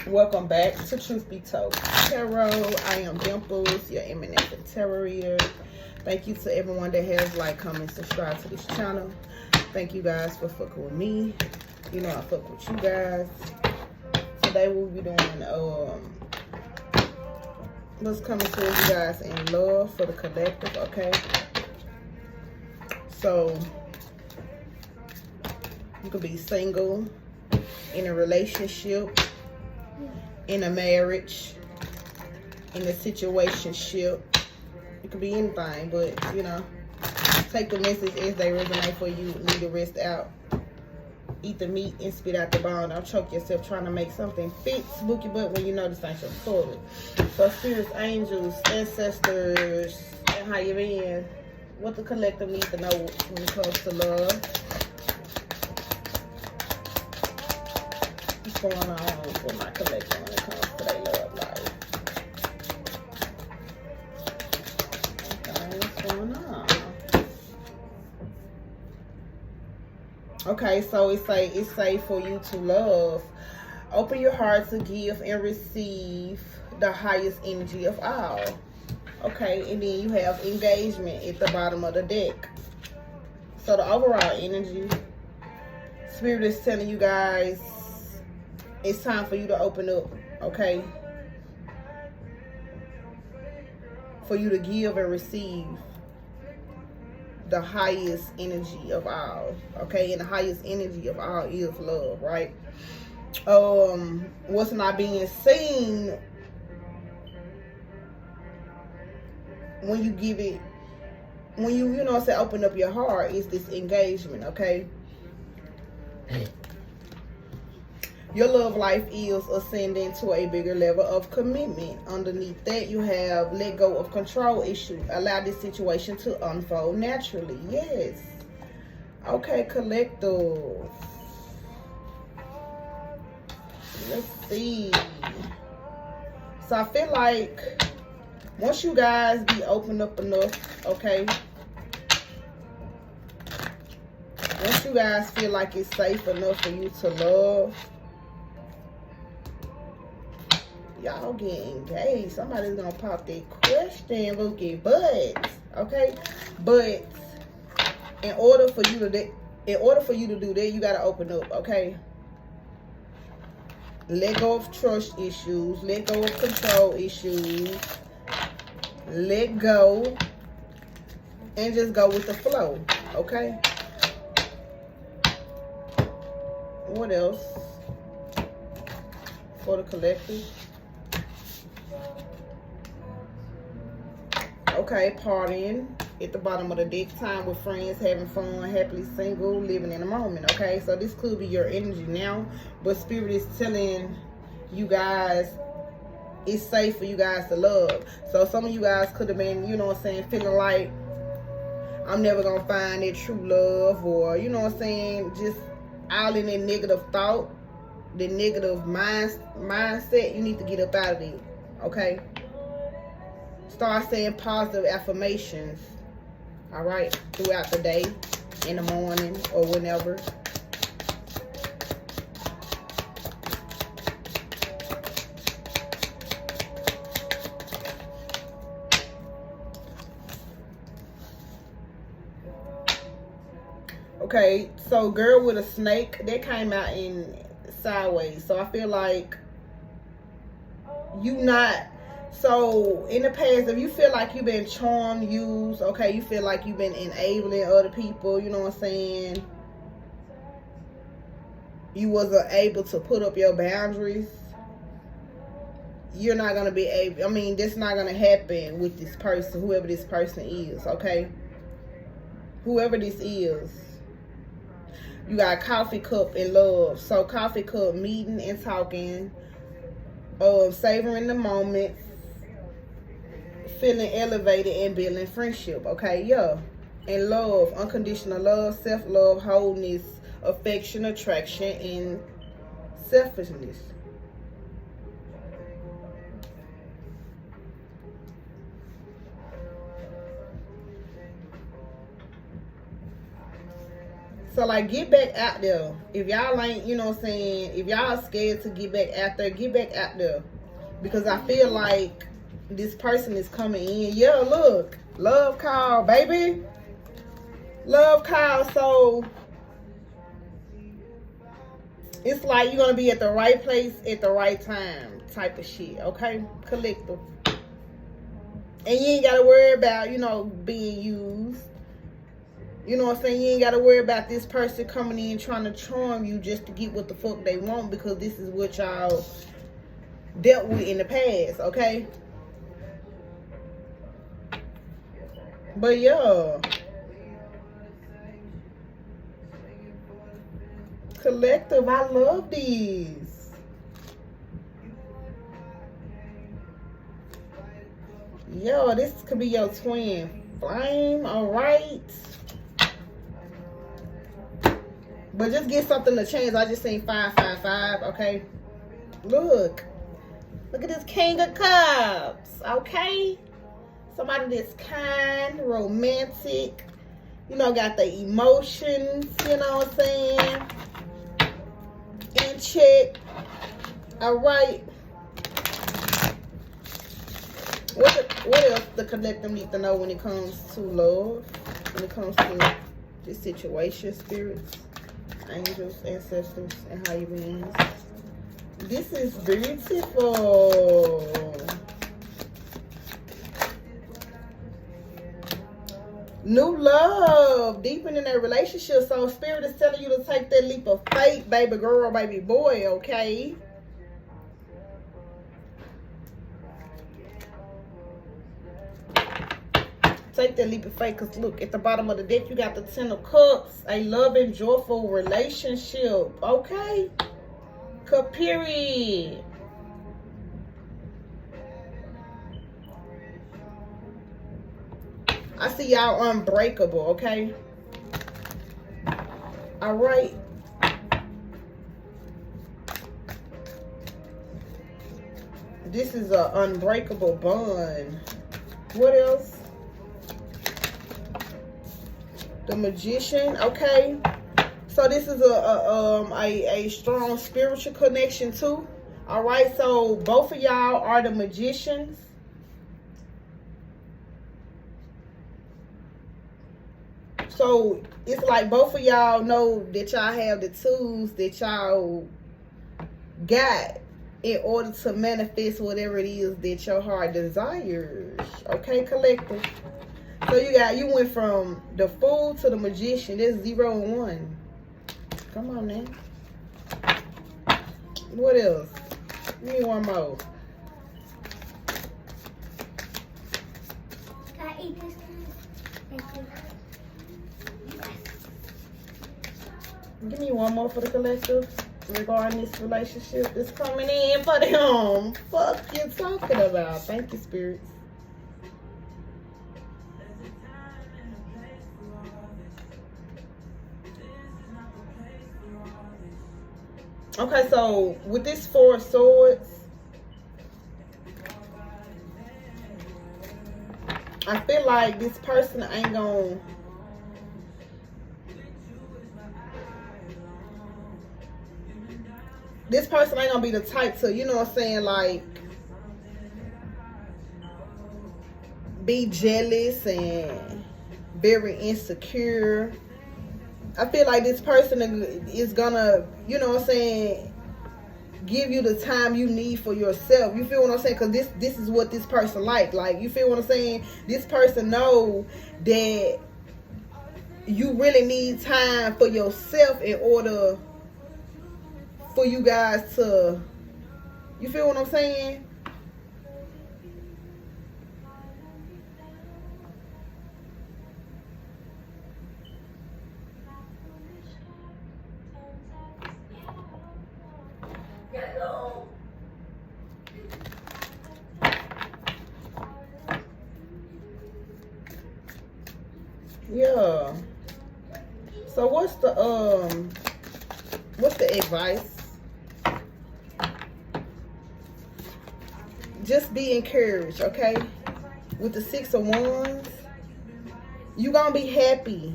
Welcome back to Truth Be Told Tarot. I am Dimples, your eminent tarot reader. Thank you to everyone that has like, comment, subscribe to this channel. Thank you guys for fucking with me. You know I fuck with you guys. Today we'll be doing what's coming to you guys in love for the collective, okay? So you could be single, in a relationship, in a marriage, in a situationship. It could be anything, but you know, take the message as they resonate for you. Leave the rest out. Eat the meat and spit out the bone. Don't choke yourself trying to make something fit. Spook your butt when you know this ain't your story. So spirits, angels, ancestors, and how you been? What the collective needs to know when it comes to love. What's going on with my collective when it comes to their love life? Okay, what's going on? Okay, so it's safe for you to love. Open your heart to give and receive the highest energy of all. Okay, and then you have engagement at the bottom of the deck. So the overall energy, Spirit is telling you guys it's time for you to open up, okay? For you to give and receive the highest energy of all, okay? And the highest energy of all is love, right? What's not being seen when you give it, when you know, say open up your heart, is this engagement, okay? Your love life is ascending to a bigger level of commitment. Underneath that, you have let go of control issues. Allow this situation to unfold naturally. Yes. Okay, collective. Let's see. So I feel like once you guys be opened up enough, okay? Once you guys feel like it's safe enough for you to love, y'all get engaged. Somebody's gonna pop that question, look at butts, okay? But in order for you to do that, you gotta open up, okay? Let go of trust issues, let go of control issues, let go, and just go with the flow, okay? What else for the collective? Okay, partying at the bottom of the deck, time with friends, having fun, happily single, living in the moment, okay? So this could be your energy now, but Spirit is telling you guys it's safe for you guys to love. So some of you guys could have been, you know what I'm saying, feeling like I'm never gonna find that true love, or you know what I'm saying, just all in that negative thought, the negative mindset. You need to get up out of it, okay? Start saying positive affirmations, all right, throughout the day, in the morning, or whenever. Okay, so girl with a snake, that came out in sideways. So I feel like you not... So, in the past, if you feel like you've been charmed, used, okay, you feel like you've been enabling other people, you know what I'm saying? You wasn't able to put up your boundaries. You're not going to be able, I mean, that's not going to happen with this person, whoever this person is, okay? Whoever this is. You got coffee cup and love. So, coffee cup, meeting and talking, savoring the moment, feeling elevated and building friendship, okay? Yeah. And love, unconditional love, self-love, wholeness, affection, attraction, and selfishness. So, like, get back out there. If y'all ain't, you know what I'm saying, if y'all scared to get back out there, get back out there. Because I feel like this person is coming in. Yeah, look. Love call, baby. Love call. So, it's like you're going to be at the right place at the right time type of shit, okay? Collective. And you ain't got to worry about, you know, being used. You know what I'm saying? You ain't got to worry about this person coming in trying to charm you just to get what the fuck they want, because this is what y'all dealt with in the past, okay? But yeah. Collective, I love these. Yo, this could be your twin flame, alright? But just get something to change. I just seen 555, okay? Look at this King of Cups, okay? Somebody that's kind, romantic, you know, got the emotions, you know what I'm saying, in check, alright? What else the collective need to know when it comes to love, when it comes to this situation, spirits, angels, ancestors, and higher beings? This is beautiful. New love, deepening that relationship. So spirit is telling you to take that leap of faith, baby girl, baby boy, okay? Take that leap of faith, because look, at the bottom of the deck, you got the Ten of Cups, a loving, joyful relationship, okay? Period. I see y'all unbreakable, okay? All right. This is an unbreakable bond. What else? The Magician, okay? So this is a strong spiritual connection too. All right, so both of y'all are the magicians. So it's like both of y'all know that y'all have the tools that y'all got in order to manifest whatever it is that your heart desires. Okay, collective. So you went from the Fool to the Magician. There's 0 and 1. Come on now. What else? Give me one more. Can I eat this? Give me one more for the collective regarding this relationship that's coming in for them. Fuck you talking about. Thank you, spirits. Okay, so with this 4 of Swords, I feel like this person ain't gonna, this person ain't gonna be the type to, you know what I'm saying, like, be jealous and very insecure. I feel like this person is gonna, you know what I'm saying, give you the time you need for yourself. You feel what I'm saying? Because this is what this person like. Like, you feel what I'm saying? This person know that you really need time for yourself in order for you guys to, you feel what I'm saying? Yeah. So what's the advice? Just be encouraged, okay? With the 6 of Wands, you gonna be happy.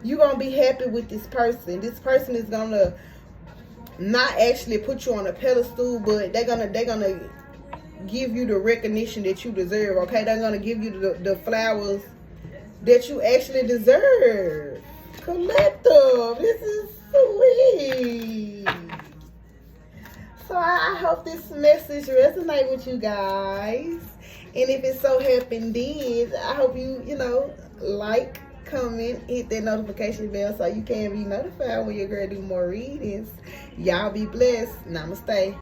you're gonna be happy with this person. This person is gonna not actually put you on a pedestal, but they're gonna give you the recognition that you deserve. Okay, they're gonna give you the flowers that you actually deserve. Collective, this is sweet. So I hope this message resonates with you guys. And if it so happened did, I hope you like, comment, hit that notification bell so you can be notified when your girl do more readings. Y'all be blessed. Namaste.